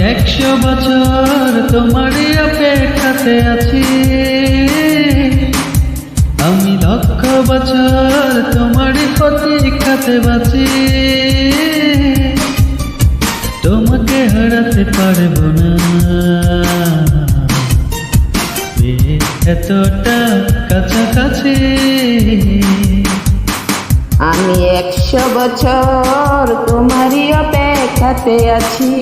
100 বছর তোমারই অপেক্ষাতে আছি, আমি লক্ষ বছর তোমারই প্রতীক্ষাতে বাঁচি। তোমাকে হারাতে পারবো না, এতটা কাছাকাছি। আমি 100 বছর তোমারই অপেক্ষাতে আছি,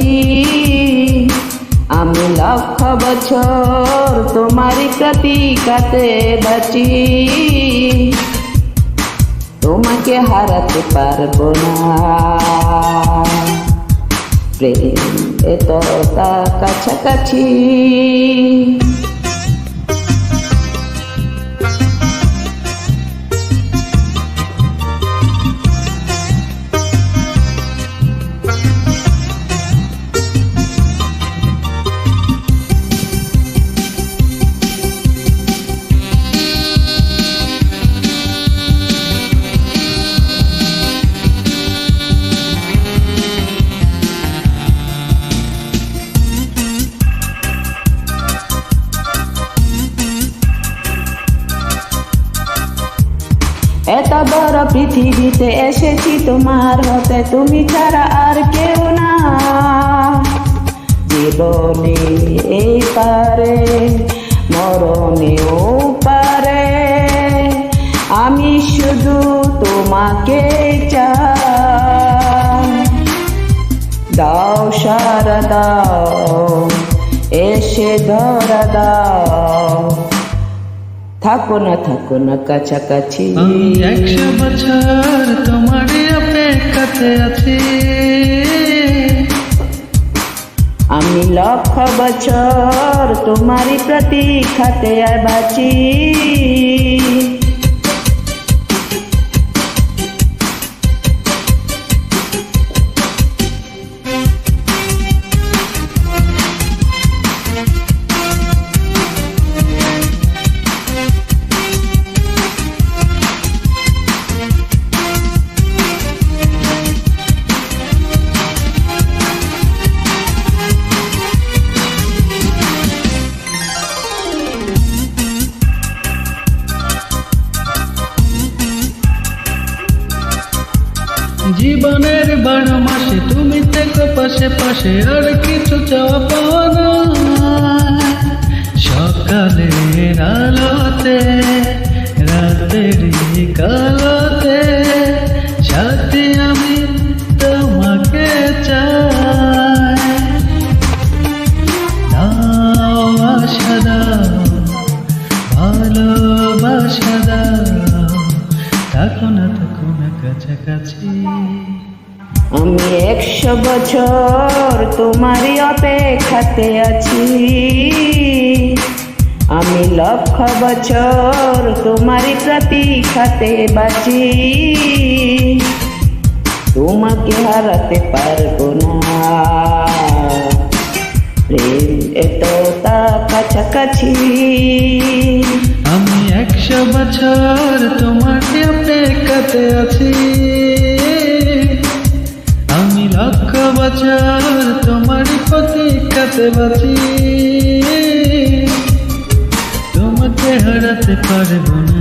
আমি লক্ষ বছর তোমারই প্রতীক্ষাতে বাঁচি। তোমাকে হারাতে পারবো না, প্রেম এতটা কাছাকাছি। এত বড় পৃথিবীতে এসেছি তোমার হতে, তুমি ছাড়া আর কেউ না। জীবনে এই পারে মরণেও পারে, আমি শুধু তোমাকে চাই। দাও সারা দাও, এসে ধরা দাও, থাকো না কাছাকাছি। আমি 100 বছর তোমারই অপেক্ষাতে আছি, আমি লক্ষ বছর তোমারই প্রতীক্ষাতে বাঁচি। জীবনের 12 মাসে তুমি থেকো পাশে পাশে, আর কিছু চাওয়া পাওয়া না। সকালের আলোতে রাতের কালোতে সাথে আমি তোমাকে চাই। দাও আশা দাও, ভালোবাসা দাও, থাকো না কাছাকাছি। আমি 100 বছর তোমারই অপেক্ষাতে আছি, আমি লক্ষ বছর তোমারই প্রতীক্ষাতে বাঁচি। তোমাকে হারাতে পারবো না, প্রেম এতটা কাছাকাছি। আমি 100 বছর তোমারই অপেক্ষাতে আছি, আমি লক্ষ বছর তোমারই প্রতীক্ষাতে বাঁচি। তোমাকে হারাতে পারবো না।